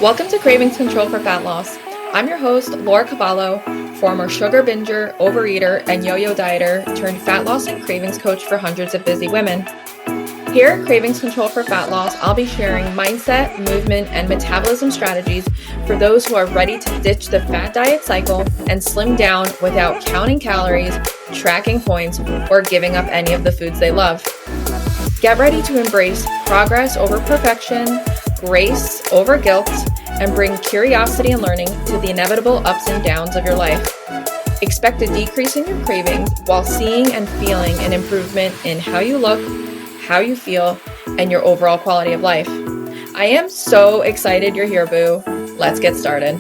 Welcome to Cravings Control for Fat Loss. I'm your host, Laura Cavallo, former sugar binger, overeater, and yo-yo dieter turned fat loss and cravings coach for hundreds of busy women. Here at Cravings Control for Fat Loss, I'll be sharing mindset, movement, and metabolism strategies for those who are ready to ditch the fat diet cycle and slim down without counting calories, tracking points, or giving up any of the foods they love. Get ready to embrace progress over perfection, grace over guilt, and bring curiosity and learning to the inevitable ups and downs of your life. Expect a decrease in your cravings while seeing and feeling an improvement in how you look, how you feel, and your overall quality of life. I am so excited you're here, boo. Let's get started.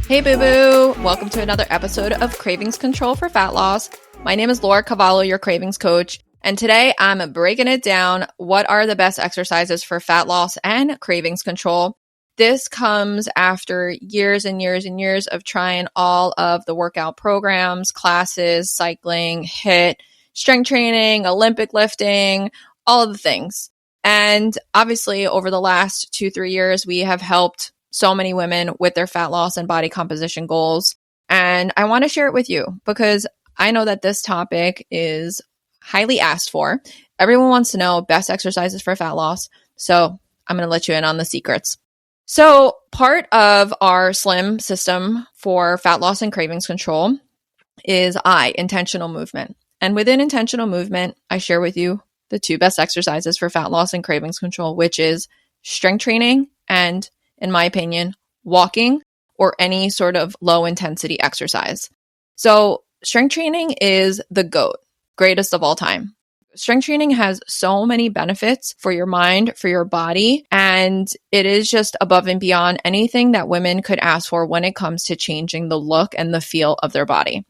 Hey, boo-boo. Welcome to another episode of Cravings Control for Fat Loss. My name is Laura Cavallo, your cravings coach. And today I'm breaking it down. What are the best exercises for fat loss and cravings control? This comes after years and years and years of trying all of the workout programs, classes, cycling, HIIT, strength training, Olympic lifting, all of the things. And obviously over the last 2-3 years, we have helped so many women with their fat loss and body composition goals. And I want to share it with you because I know that this topic is highly asked for. Everyone wants to know best exercises for fat loss. So I'm going to let you in on the secrets. So part of our SLIM system for fat loss and cravings control is intentional movement. And within intentional movement, I share with you the two best exercises for fat loss and cravings control, which is strength training and, in my opinion, walking or any sort of low intensity exercise. So strength training is the GOAT. Greatest of all time. Strength training has so many benefits for your mind, for your body, and it is just above and beyond anything that women could ask for when it comes to changing the look and the feel of their body.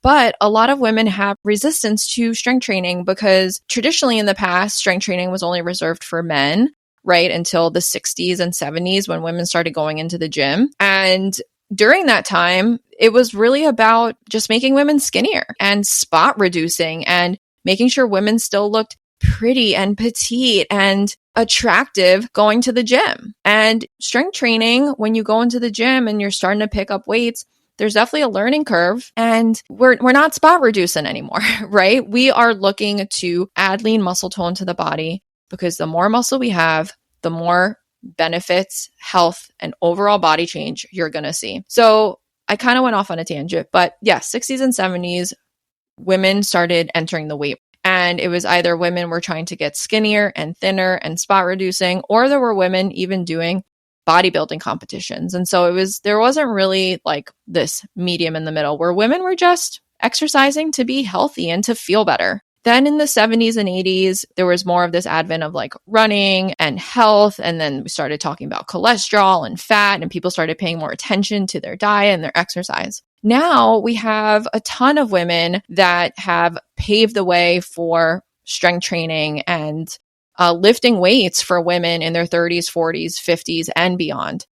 But a lot of women have resistance to strength training because traditionally in the past, strength training was only reserved for men, right? Until the 60s and 70s when women started going into the gym. And during that time, it was really about just making women skinnier and spot reducing and making sure women still looked pretty and petite and attractive going to the gym. And strength training, when you go into the gym and you're starting to pick up weights, there's definitely a learning curve and we're not spot reducing anymore, right? We are looking to add lean muscle tone to the body because the more muscle we have, the more benefits, health, and overall body change you're going to see. So I kind of went off on a tangent, but yeah, 60s and 70s, women started entering the weight. And it was either women were trying to get skinnier and thinner and spot reducing, or there were women even doing bodybuilding competitions. And so there wasn't really like this medium in the middle where women were just exercising to be healthy and to feel better. Then in the 70s and 80s, there was more of this advent of like running and health. And then we started talking about cholesterol and fat, and people started paying more attention to their diet and their exercise. Now we have a ton of women that have paved the way for strength training and lifting weights for women in their 30s, 40s, 50s, and beyond.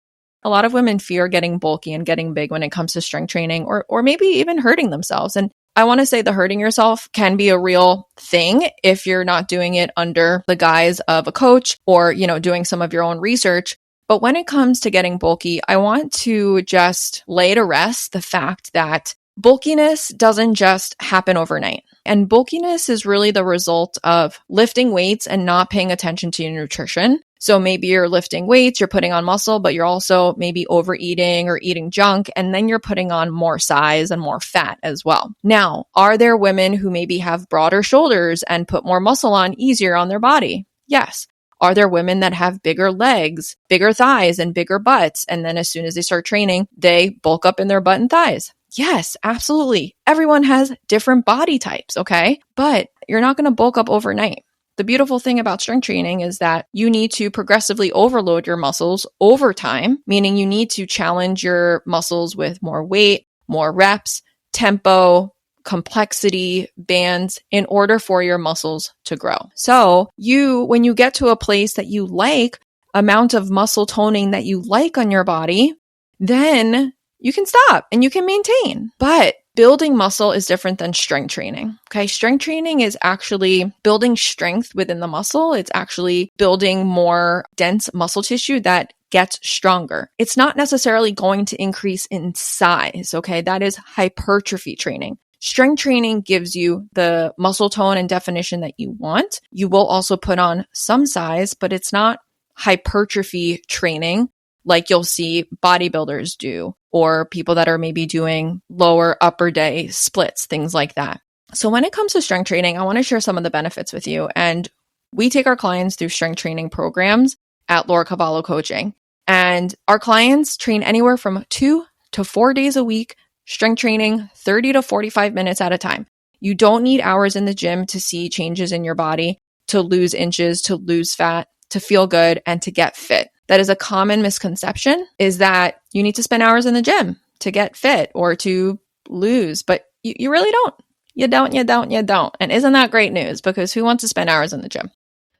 A lot of women fear getting bulky and getting big when it comes to strength training or maybe even hurting themselves. And I want to say the hurting yourself can be a real thing if you're not doing it under the guise of a coach or, doing some of your own research. But when it comes to getting bulky, I want to just lay to rest the fact that bulkiness doesn't just happen overnight. And bulkiness is really the result of lifting weights and not paying attention to your nutrition. So maybe you're lifting weights, you're putting on muscle, but you're also maybe overeating or eating junk, and then you're putting on more size and more fat as well. Now, are there women who maybe have broader shoulders and put more muscle on easier on their body? Yes. Are there women that have bigger legs, bigger thighs, and bigger butts, and then as soon as they start training, they bulk up in their butt and thighs? Yes, absolutely. Everyone has different body types, okay? But you're not going to bulk up overnight. The beautiful thing about strength training is that you need to progressively overload your muscles over time, meaning you need to challenge your muscles with more weight, more reps, tempo, complexity, bands in order for your muscles to grow. So when you get to a place that you like, amount of muscle toning that you like on your body, then you can stop and you can maintain. But building muscle is different than strength training. Okay. Strength training is actually building strength within the muscle. It's actually building more dense muscle tissue that gets stronger. It's not necessarily going to increase in size. Okay. That is hypertrophy training. Strength training gives you the muscle tone and definition that you want. You will also put on some size, but it's not hypertrophy training like you'll see bodybuilders do, or people that are maybe doing lower upper day splits, things like that. So when it comes to strength training, I want to share some of the benefits with you. And we take our clients through strength training programs at Laura Cavallo Coaching. And our clients train anywhere from 2 to 4 days a week, strength training 30 to 45 minutes at a time. You don't need hours in the gym to see changes in your body, to lose inches, to lose fat, to feel good, and to get fit. That is a common misconception, is that you need to spend hours in the gym to get fit or to lose, but you really don't. You don't. And isn't that great news? Because who wants to spend hours in the gym?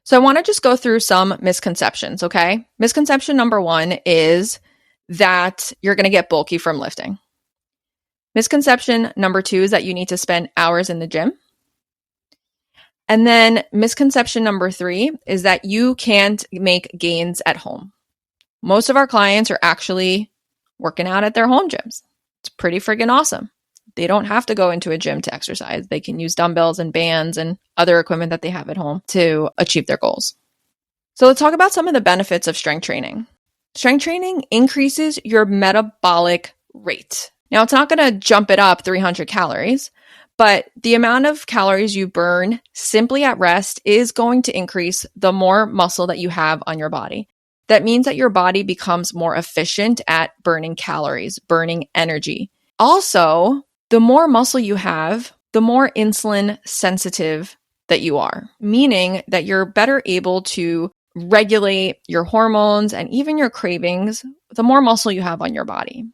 So I want to just go through some misconceptions, okay? Misconception number 1 is that you're going to get bulky from lifting. Misconception number 2 is that you need to spend hours in the gym. And then misconception number 3 is that you can't make gains at home. Most of our clients are actually working out at their home gyms. It's pretty friggin' awesome. They don't have to go into a gym to exercise. They can use dumbbells and bands and other equipment that they have at home to achieve their goals. So let's talk about some of the benefits of strength training. Strength training increases your metabolic rate. Now, it's not going to jump it up 300 calories, but the amount of calories you burn simply at rest is going to increase the more muscle that you have on your body. That means that your body becomes more efficient at burning calories, burning energy. Also, the more muscle you have, the more insulin sensitive that you are, meaning that you're better able to regulate your hormones and even your cravings the more muscle you have on your body.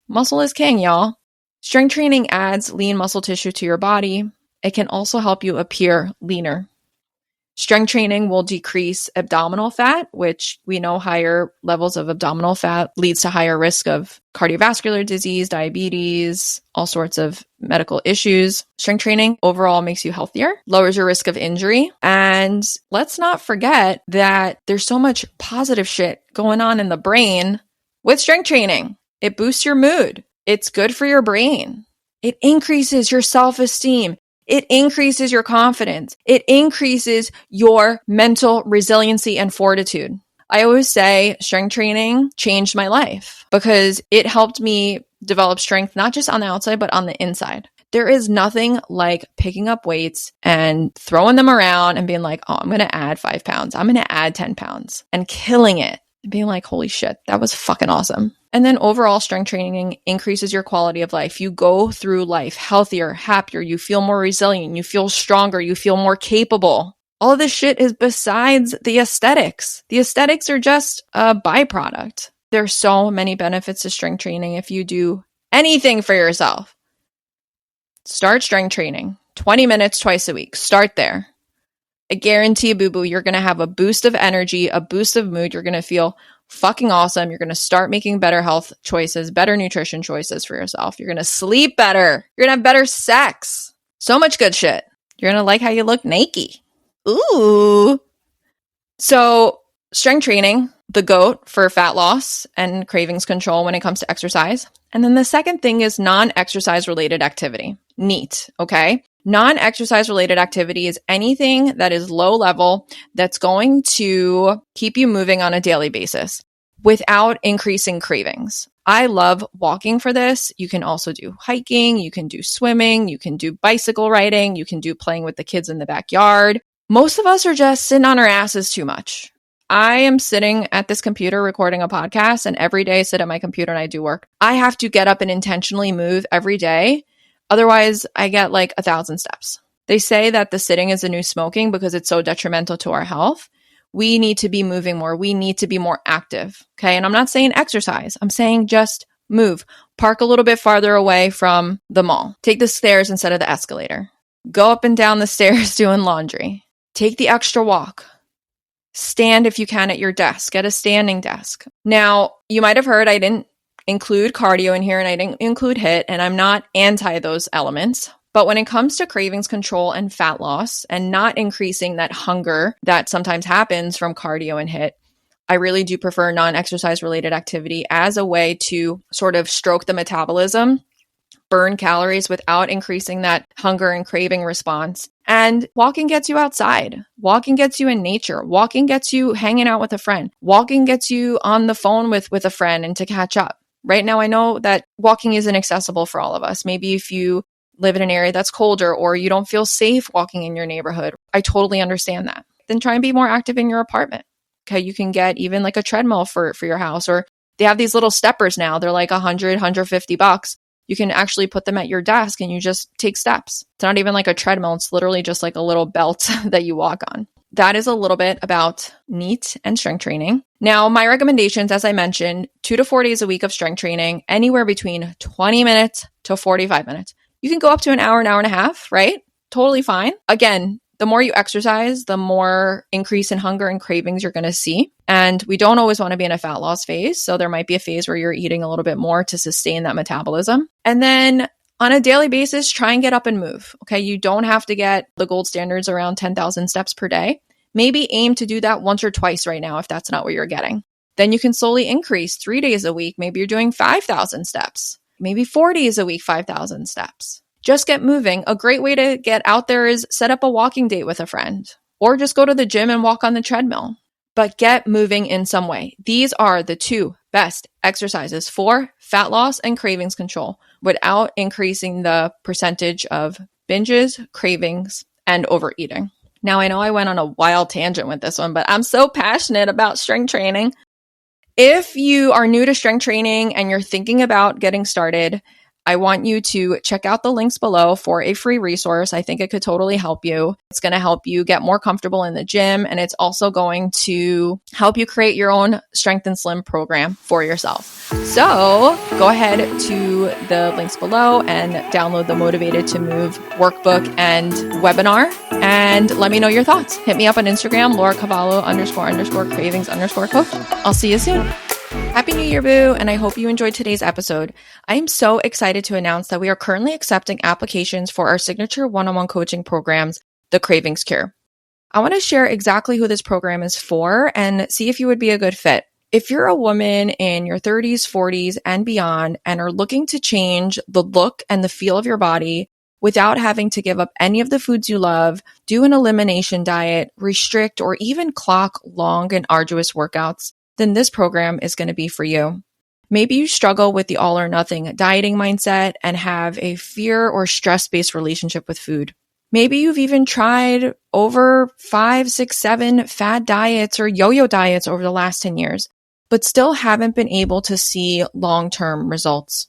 Muscle is king, y'all. Strength training adds lean muscle tissue to your body. It can also help you appear leaner. Strength training will decrease abdominal fat, which we know higher levels of abdominal fat leads to higher risk of cardiovascular disease, diabetes, all sorts of medical issues. Strength training overall makes you healthier, lowers your risk of injury. And let's not forget that there's so much positive shit going on in the brain with strength training. It boosts your mood. It's good for your brain. It increases your self-esteem. It increases your confidence. It increases your mental resiliency and fortitude. I always say strength training changed my life because it helped me develop strength, not just on the outside, but on the inside. There is nothing like picking up weights and throwing them around and being like, oh, I'm going to add 5 pounds. I'm going to add 10 pounds and killing it and being like, holy shit, that was fucking awesome. And then overall strength training increases your quality of life. You go through life healthier, happier, you feel more resilient, you feel stronger, you feel more capable. All of this shit is besides the aesthetics. The aesthetics are just a byproduct. There's so many benefits to strength training if you do anything for yourself. Start strength training, 20 minutes twice a week. Start there. I guarantee, boo-boo, you're going to have a boost of energy, a boost of mood. You're going to feel fucking awesome. You're going to start making better health choices, better nutrition choices for yourself. You're going to sleep better. You're going to have better sex. So much good shit. You're going to like how you look naked. Ooh. So strength training, the GOAT for fat loss and cravings control when it comes to exercise. And then the second thing is non-exercise related activity, NEAT, okay? Non-exercise related activity is anything that is low level that's going to keep you moving on a daily basis without increasing cravings. I love walking for this. You can also do hiking, you can do swimming, you can do bicycle riding, you can do playing with the kids in the backyard. Most of us are just sitting on our asses too much. I am sitting at this computer recording a podcast, and every day I sit at my computer and I do work. I have to get up and intentionally move every day. Otherwise, I get like 1,000 steps. They say that the sitting is the new smoking because it's so detrimental to our health. We need to be moving more. We need to be more active. Okay. And I'm not saying exercise. I'm saying just move. Park a little bit farther away from the mall. Take the stairs instead of the escalator. Go up and down the stairs doing laundry. Take the extra walk. Stand if you can at your desk. Get a standing desk. Now, you might have heard I didn't include cardio in here and I didn't include HIIT, and I'm not anti those elements. But when it comes to cravings control and fat loss and not increasing that hunger that sometimes happens from cardio and HIIT, I really do prefer non-exercise related activity as a way to sort of stroke the metabolism, burn calories without increasing that hunger and craving response. And walking gets you outside. Walking gets you in nature. Walking gets you hanging out with a friend. Walking gets you on the phone with a friend and to catch up. Right now, I know that walking isn't accessible for all of us. Maybe if you live in an area that's colder or you don't feel safe walking in your neighborhood, I totally understand that. Then try and be more active in your apartment. Okay, you can get even like a treadmill for your house, or they have these little steppers now. They're like $100-$150. You can actually put them at your desk and you just take steps. It's not even like a treadmill. It's literally just like a little belt that you walk on. That is a little bit about N.E.A.T and strength training. Now, my recommendations, as I mentioned, 2 to 4 days a week of strength training, anywhere between 20 minutes to 45 minutes. You can go up to an hour and a half, right? Totally fine. Again, the more you exercise, the more increase in hunger and cravings you're going to see. And we don't always want to be in a fat loss phase. So there might be a phase where you're eating a little bit more to sustain that metabolism. And then on a daily basis, try and get up and move. Okay. You don't have to get the gold standards around 10,000 steps per day. Maybe aim to do that once or twice right now if that's not what you're getting. Then you can slowly increase 3 days a week. Maybe you're doing 5,000 steps. Maybe 4 days a week, 5,000 steps. Just get moving. A great way to get out there is set up a walking date with a friend, or just go to the gym and walk on the treadmill. But get moving in some way. These are the 2 best exercises for fat loss and cravings control without increasing the percentage of binges, cravings, and overeating. Now, I know I went on a wild tangent with this one, but I'm so passionate about strength training. If you are new to strength training and you're thinking about getting started, I want you to check out the links below for a free resource. I think it could totally help you. It's going to help you get more comfortable in the gym, and it's also going to help you create your own Strength and Slim program for yourself. So go ahead to the links below and download the Motivated to Move workbook and webinar, and let me know your thoughts. Hit me up on Instagram, Laura Cavallo __cravings_coach. I'll see you soon. Happy New Year, Boo, and I hope you enjoyed today's episode. I am so excited to announce that we are currently accepting applications for our signature one-on-one coaching programs, the Cravings Cure. I want to share exactly who this program is for and see if you would be a good fit. If you're a woman in your 30s, 40s, and beyond and are looking to change the look and the feel of your body without having to give up any of the foods you love, do an elimination diet, restrict, or even clock long and arduous workouts, then this program is going to be for you. Maybe you struggle with the all or nothing dieting mindset and have a fear or stress-based relationship with food. Maybe you've even tried over 5, 6, 7 fad diets or yo-yo diets over the last 10 years, but still haven't been able to see long-term results.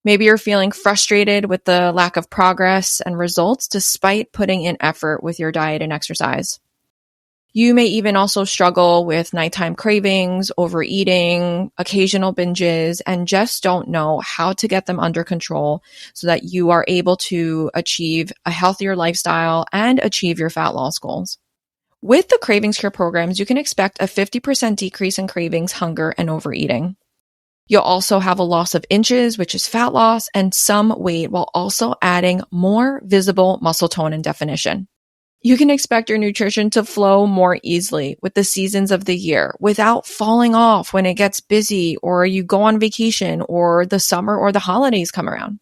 Maybe you're feeling frustrated with the lack of progress and results despite putting in effort with your diet and exercise. You may even also struggle with nighttime cravings, overeating, occasional binges, and just don't know how to get them under control so that you are able to achieve a healthier lifestyle and achieve your fat loss goals. With the Cravings Cure programs, you can expect a 50% decrease in cravings, hunger, and overeating. You'll also have a loss of inches, which is fat loss, and some weight while also adding more visible muscle tone and definition. You can expect your nutrition to flow more easily with the seasons of the year without falling off when it gets busy or you go on vacation or the summer or the holidays come around.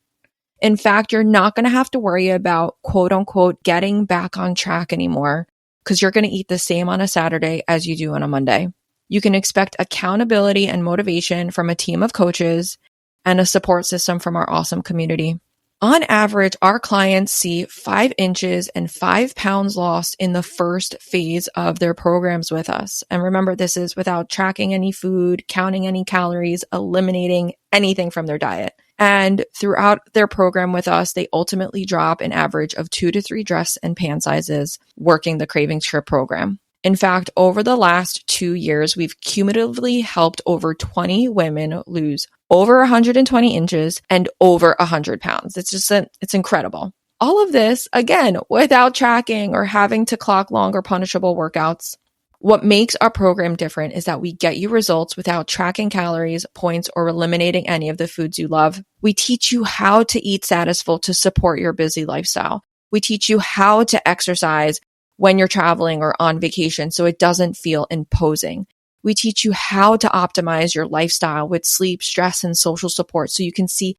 In fact, you're not going to have to worry about quote unquote getting back on track anymore because you're going to eat the same on a Saturday as you do on a Monday. You can expect accountability and motivation from a team of coaches and a support system from our awesome community. On average, our clients see 5 inches and 5 pounds lost in the first phase of their programs with us. And remember, this is without tracking any food, counting any calories, eliminating anything from their diet. And throughout their program with us, they ultimately drop an average of 2 to 3 dress and pant sizes working the Cravings Cure program. In fact, over the last 2 years, we've cumulatively helped over 20 women lose over 120 inches and over 100 pounds. It's incredible. All of this, again, without tracking or having to clock long or punishable workouts. What makes our program different is that we get you results without tracking calories, points, or eliminating any of the foods you love. We teach you how to eat Satisful to support your busy lifestyle. We teach you how to exercise when you're traveling or on vacation so it doesn't feel imposing. We teach you how to optimize your lifestyle with sleep, stress, and social support so you can see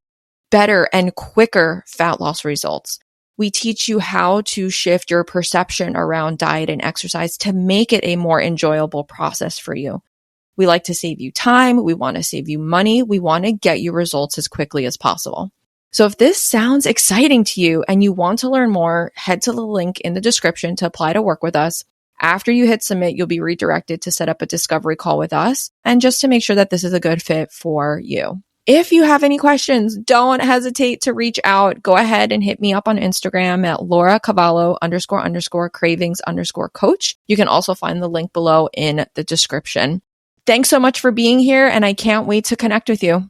better and quicker fat loss results. We teach you how to shift your perception around diet and exercise to make it a more enjoyable process for you. We like to save you time. We want to save you money. We want to get you results as quickly as possible. So if this sounds exciting to you and you want to learn more, head to the link in the description to apply to work with us. After you hit submit, you'll be redirected to set up a discovery call with us and just to make sure that this is a good fit for you. If you have any questions, don't hesitate to reach out. Go ahead and hit me up on Instagram at @LauraCavallo__cravings_coach. You can also find the link below in the description. Thanks so much for being here, and I can't wait to connect with you.